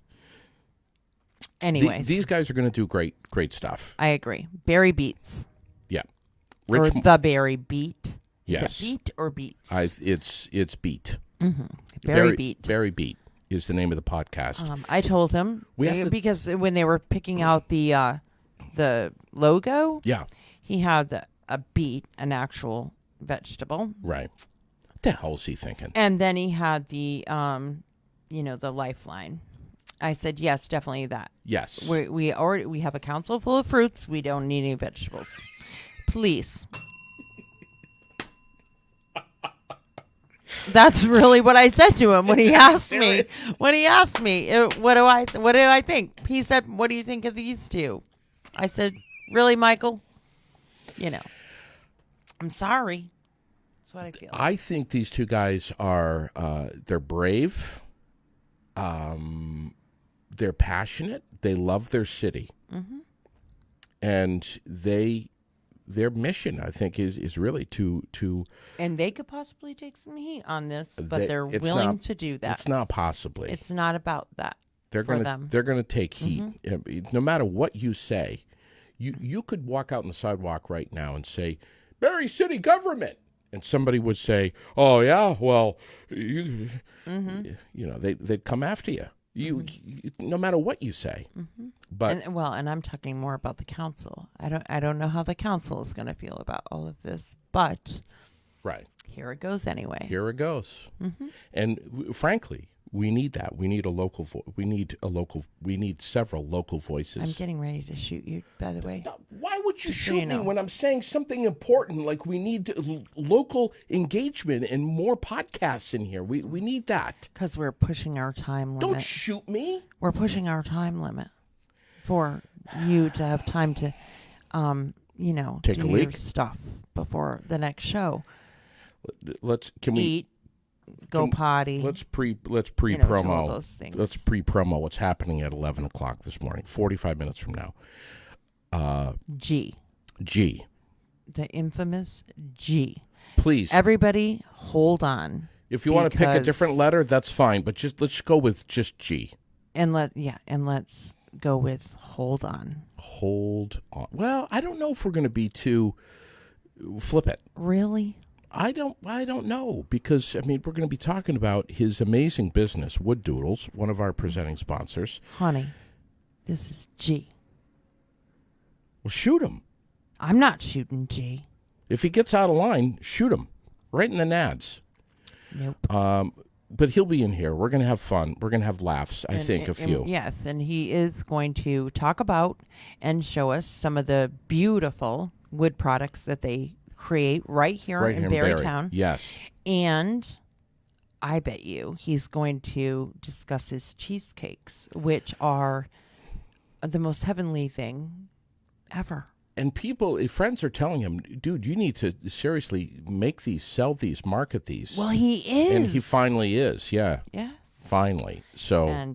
Speaker 2: Anyways,
Speaker 1: These guys are going to do great stuff.
Speaker 2: I agree. Barry Beats.
Speaker 1: Yeah.
Speaker 2: Or the Barry Beat.
Speaker 1: Yes.
Speaker 2: Is it beat or beat?
Speaker 1: It's Beat.
Speaker 2: Barry Beat.
Speaker 1: Barry Beat is the name of the podcast.
Speaker 2: I told him because when they were picking out the logo,
Speaker 1: Yeah.
Speaker 2: he had a beat, an actual vegetable.
Speaker 1: Right. What the hell is he thinking?
Speaker 2: And then he had the, the lifeline. I said, yes, definitely that.
Speaker 1: Yes.
Speaker 2: We have a council full of fruits. We don't need any vegetables. Please. That's really what I said to him when he asked me. When he asked me, what do I think? He said, "What do you think of these two?" I said, "Really, Michael? I'm sorry. That's what I feel."
Speaker 1: I think these two guys are they're brave. They're passionate. They love their city, and their mission, I think, is really to.
Speaker 2: And they could possibly take some heat on this, but they're willing to do that.
Speaker 1: It's not possibly.
Speaker 2: It's not about that. They're
Speaker 1: gonna take heat, no matter what you say. You could walk out on the sidewalk right now and say, "Barrie City Government," and somebody would say, "Oh yeah, well, they'd come after you. You no matter what you say." But
Speaker 2: and I'm talking more about the council. I don't know how the council is going to feel about all of this, but
Speaker 1: right
Speaker 2: here it goes anyway.
Speaker 1: Here it goes. And frankly, we need that. We need a local we need several local voices.
Speaker 2: I'm getting ready to shoot you, by the way.
Speaker 1: No, why would you shoot me when I'm saying something important? Like we need local engagement and more podcasts in here. We need that.
Speaker 2: Because we're pushing our time limit.
Speaker 1: Don't shoot me.
Speaker 2: We're pushing our time limit for you to have time to,
Speaker 1: take
Speaker 2: do
Speaker 1: a leak.
Speaker 2: your stuff before the next show.
Speaker 1: Can we
Speaker 2: eat? Go potty.
Speaker 1: Let's pre-promo.
Speaker 2: Do all those things.
Speaker 1: Let's pre-promo what's happening at 11 o'clock this morning, 45 minutes from now.
Speaker 2: G. The infamous G.
Speaker 1: Please.
Speaker 2: Everybody, hold on.
Speaker 1: If you want to pick a different letter, that's fine, but let's go with just G.
Speaker 2: And let's go with hold on.
Speaker 1: Hold on. Well, I don't know if we're going to be too flip it.
Speaker 2: Really?
Speaker 1: I don't know, because we're going to be talking about his amazing business, Wood Doodles, one of our presenting sponsors.
Speaker 2: Honey, this is G.
Speaker 1: Well, shoot him.
Speaker 2: I'm not shooting G.
Speaker 1: If he gets out of line, shoot him right in the nads.
Speaker 2: Nope.
Speaker 1: But he'll be in here. We're going to have fun. We're going to have laughs, I think, a few.
Speaker 2: Yes, and he is going to talk about and show us some of the beautiful wood products that they create right here in Barrytown.
Speaker 1: Yes.
Speaker 2: And I bet you he's going to discuss his cheesecakes, which are the most heavenly thing ever.
Speaker 1: And friends are telling him, dude, you need to seriously make these, sell these, market these.
Speaker 2: Well, he is.
Speaker 1: And he finally is, yeah.
Speaker 2: Yes.
Speaker 1: Finally. So,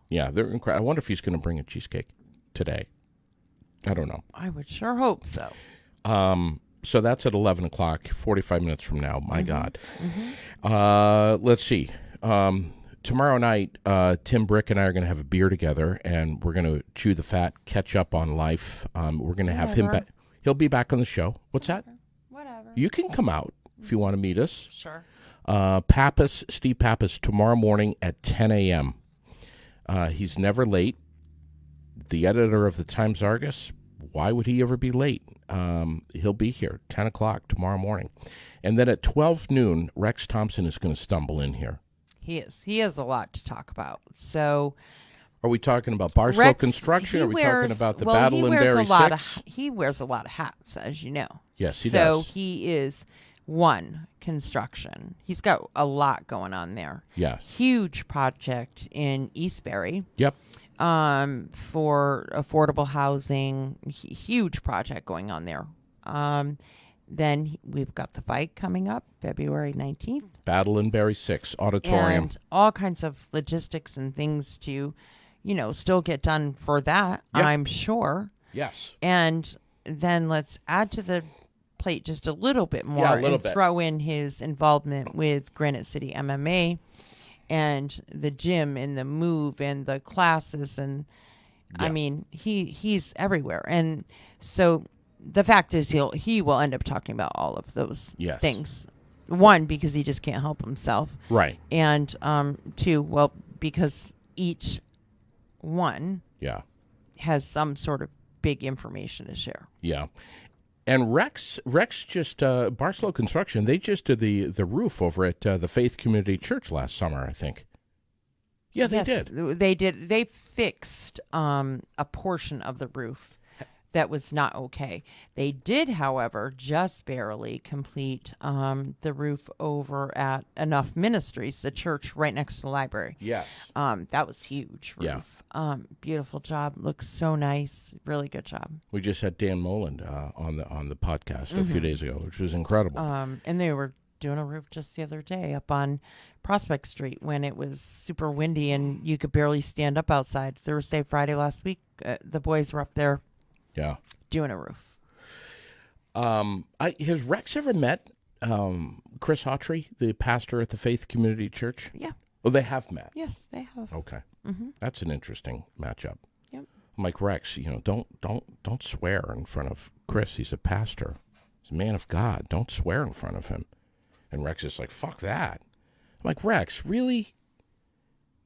Speaker 1: yeah, they're incredible. I wonder if he's going to bring a cheesecake today. I don't know.
Speaker 2: I would sure hope so.
Speaker 1: So that's at 11 o'clock, 45 minutes from now. My God. Let's see. Tomorrow night, Tim Brick and I are going to have a beer together, and we're going to chew the fat, catch up on life. We're going to have him back. He'll be back on the show. What's that?
Speaker 2: Whatever.
Speaker 1: You can come out if you want to meet us.
Speaker 2: Sure.
Speaker 1: Steve Pappas, tomorrow morning at 10 a.m. He's never late. The editor of the Times-Argus, why would he ever be late? He'll be here 10 o'clock tomorrow morning. And then at 12 noon, Rex Thompson is going to stumble in here.
Speaker 2: He is. He has a lot to talk about. So,
Speaker 1: are we talking about Barstow Construction? Are we talking about the Battle in Barrie 6?
Speaker 2: He wears a lot of hats, as you know.
Speaker 1: Yes, he does.
Speaker 2: So he is construction. He's got a lot going on there.
Speaker 1: Yeah. Huge
Speaker 2: project in East Barrie.
Speaker 1: Yep.
Speaker 2: For affordable housing, huge project going on there. Then we've got the fight coming up February 19th.
Speaker 1: Battle in Barrie 6 auditorium.
Speaker 2: And all kinds of logistics and things to, still get done for that, yep. I'm sure.
Speaker 1: Yes.
Speaker 2: And then let's add to the plate just a little bit more and throw in his involvement with Granite City MMA and the gym and the move and the classes. And he's everywhere. And so the fact is he will end up talking about all of those things. One, because he just can't help himself.
Speaker 1: Right.
Speaker 2: And two, well, because each one has some sort of big information to share.
Speaker 1: Yeah. And Rex just Barcelona Construction. They just did the roof over at the Faith Community Church last summer, I think. Yeah, they did.
Speaker 2: They did. They fixed a portion of the roof that was not okay. They did, however, just barely complete the roof over at Enough Ministries, the church right next to the library.
Speaker 1: Yes.
Speaker 2: That was huge roof.
Speaker 1: Yeah.
Speaker 2: Beautiful job. Looks so nice. Really good job.
Speaker 1: We just had Dan Moland on the podcast a few days ago, which was incredible.
Speaker 2: And they were doing a roof just the other day up on Prospect Street when it was super windy and you could barely stand up outside. Thursday, Friday last week, the boys were up there.
Speaker 1: Yeah,
Speaker 2: doing a roof.
Speaker 1: Has Rex ever met Chris Autry, the pastor at the Faith Community Church?
Speaker 2: Yeah.
Speaker 1: Oh, they have met.
Speaker 2: Yes, they have.
Speaker 1: Okay, that's an interesting matchup.
Speaker 2: Yep.
Speaker 1: I'm like, Rex, don't swear in front of Chris. He's a pastor. He's a man of God. Don't swear in front of him. And Rex is like, fuck that. I'm like, Rex, really?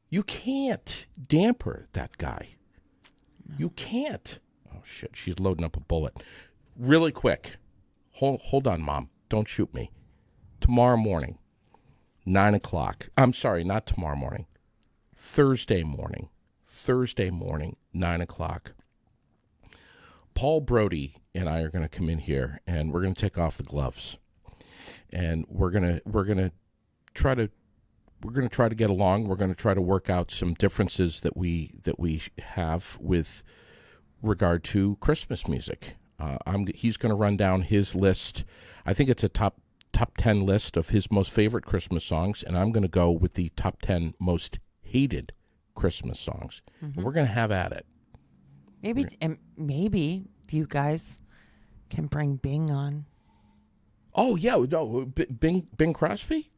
Speaker 1: You can't damper that guy. No. You can't. Oh, shit. She's loading up a bullet. Really quick. Hold on, Mom. Don't shoot me. Tomorrow morning, 9 o'clock. I'm sorry, not tomorrow morning. Thursday morning, 9 o'clock. Paul Brody and I are going to come in here, and we're going to take off the gloves. And we're going to try to get along. We're going to try to work out some differences that we have with regard to Christmas music. He's going to run down his list. I think it's a top 10 list of his most favorite Christmas songs, and I'm going to go with the top 10 most hated Christmas songs. And we're going to have at it.
Speaker 2: Maybe you guys can bring Bing on.
Speaker 1: Oh yeah, no, Bing Crosby.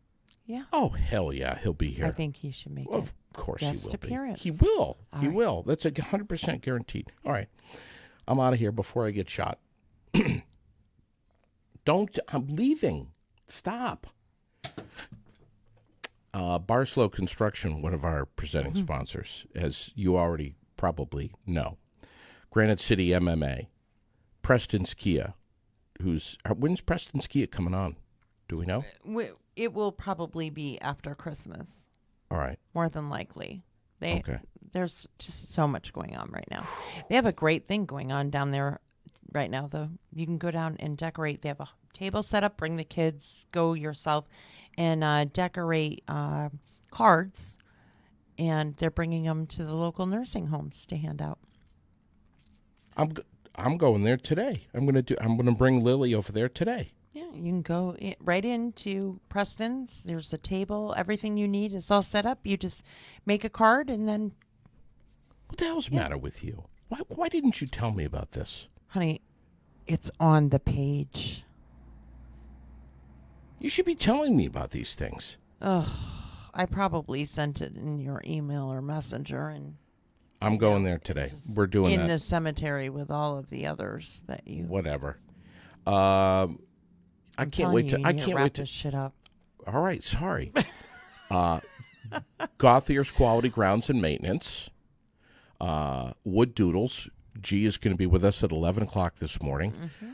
Speaker 2: Yeah.
Speaker 1: Oh hell yeah, he'll be here.
Speaker 2: I think he should make
Speaker 1: Of course he will
Speaker 2: appearance.
Speaker 1: He will.
Speaker 2: All
Speaker 1: he
Speaker 2: right.
Speaker 1: will. That's 100% guaranteed. All right. I'm out of here before I get shot. I'm leaving. Stop. Barslow Construction, one of our presenting sponsors, as you already probably know. Granite City MMA. Preston's Kia. When's Preston's Kia coming on? Do we know?
Speaker 2: It will probably be after Christmas.
Speaker 1: All right.
Speaker 2: More than likely.
Speaker 1: Okay.
Speaker 2: There's just so much going on right now. They have a great thing going on down there right now, though. You can go down and decorate. They have a table set up. Bring the kids. Go yourself. And decorate cards. And they're bringing them to the local nursing homes to hand out.
Speaker 1: I'm going there today. I'm gonna bring Lily over there today.
Speaker 2: Yeah, you can go right into Preston's. There's a table. Everything you need is all set up. You just make a card and then...
Speaker 1: What the hell's the matter with you? Why didn't you tell me about this?
Speaker 2: Honey, it's on the page.
Speaker 1: You should be telling me about these things.
Speaker 2: Ugh, I probably sent it in your email or messenger. And
Speaker 1: I'm going there today. We're doing
Speaker 2: in
Speaker 1: that.
Speaker 2: the cemetery with all of the others that you...
Speaker 1: Whatever. I can't wait to
Speaker 2: wrap this shit up.
Speaker 1: All right, sorry. Gothiers Quality Grounds and Maintenance. Wood Doodles. G is going to be with us at 11 o'clock this morning.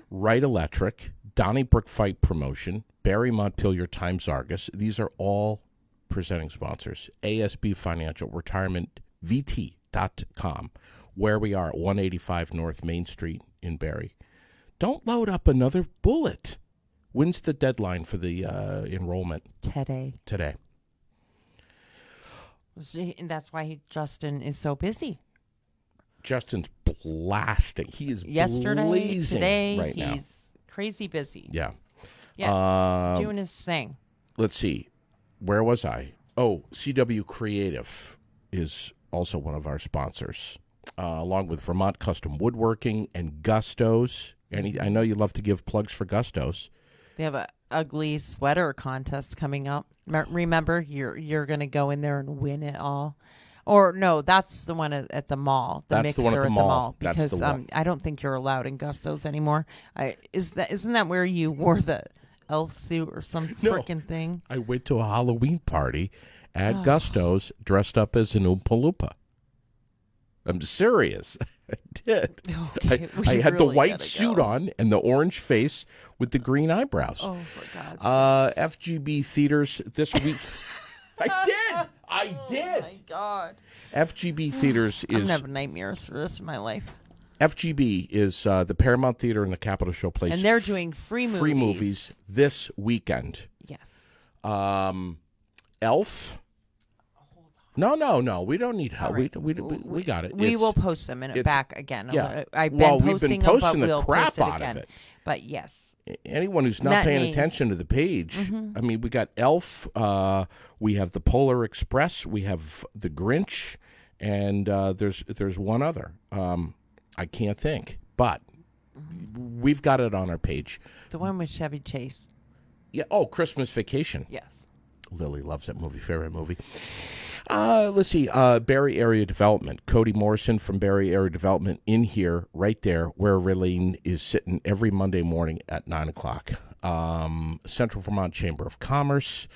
Speaker 1: Wright Electric. Donnybrook Fight Promotion. Barry Montpelier Times Argus. These are all presenting sponsors. ASB Financial Retirement VT.com, where we are at 185 North Main Street in Barrie. Don't load up another bullet. When's the deadline for the enrollment?
Speaker 2: Today. And that's why Justin is so busy.
Speaker 1: Justin's blasting. He is
Speaker 2: Yesterday,
Speaker 1: blazing
Speaker 2: today,
Speaker 1: right now.
Speaker 2: he's crazy busy.
Speaker 1: Yeah.
Speaker 2: Doing his thing.
Speaker 1: Let's see. Where was I? Oh, CW Creative is also one of our sponsors, along with Vermont Custom Woodworking and Gustos. And I know you love to give plugs for Gustos.
Speaker 2: They have a ugly sweater contest coming up. Remember, you're going to go in there and win it all. Or no, that's the one at the mall.
Speaker 1: That's the one at the mall.
Speaker 2: Because
Speaker 1: That's the one.
Speaker 2: I don't think you're allowed in Gustos anymore. Isn't that where you wore the elf suit or some freaking thing?
Speaker 1: I went to a Halloween party at Gustos dressed up as an Oompa Loompa. I'm serious. I did.
Speaker 2: Okay,
Speaker 1: I
Speaker 2: we
Speaker 1: had the
Speaker 2: really
Speaker 1: white
Speaker 2: gotta
Speaker 1: suit
Speaker 2: go.
Speaker 1: on and the orange face with the green eyebrows.
Speaker 2: Oh, for God's sake.
Speaker 1: FGB theaters this week. I did.
Speaker 2: Oh, my God.
Speaker 1: FGB theaters
Speaker 2: I'm going
Speaker 1: is
Speaker 2: to have nightmares for the rest of my life.
Speaker 1: FGB is the Paramount Theater and the Capitol Show Place.
Speaker 2: And they're doing free movies.
Speaker 1: this weekend.
Speaker 2: Yes.
Speaker 1: Elf. No. We don't need help.
Speaker 2: Right.
Speaker 1: We got it.
Speaker 2: We will post them back again.
Speaker 1: Yeah.
Speaker 2: I've been
Speaker 1: Well, we've
Speaker 2: posting
Speaker 1: been posting
Speaker 2: them, but
Speaker 1: the
Speaker 2: we'll
Speaker 1: crap
Speaker 2: post it
Speaker 1: out
Speaker 2: again.
Speaker 1: of it.
Speaker 2: But yes.
Speaker 1: Anyone who's not paying
Speaker 2: Matinee.
Speaker 1: attention to the page, I mean, we got Elf, we have the Polar Express, we have the Grinch, and there's one other. I can't think, but we've got it on our page.
Speaker 2: The one with Chevy Chase.
Speaker 1: Yeah. Oh, Christmas Vacation.
Speaker 2: Yes.
Speaker 1: Lily loves that movie. Favorite movie. Let's see. Barry Area Development. Cody Morrison from Barry Area Development in here, right there, where Raylene is sitting every Monday morning at 9 o'clock. Central Vermont Chamber of Commerce,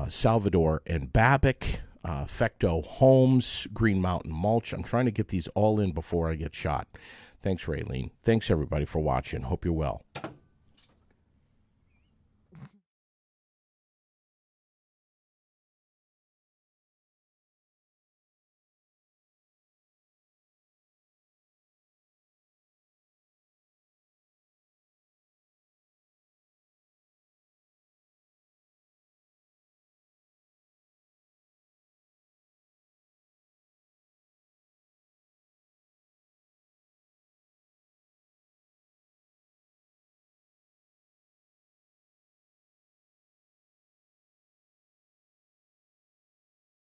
Speaker 1: Salvador and Babbitt, Fecto Homes, Green Mountain Mulch. I'm trying to get these all in before I get shot. Thanks, Raylene. Thanks, everybody, for watching. Hope you're well.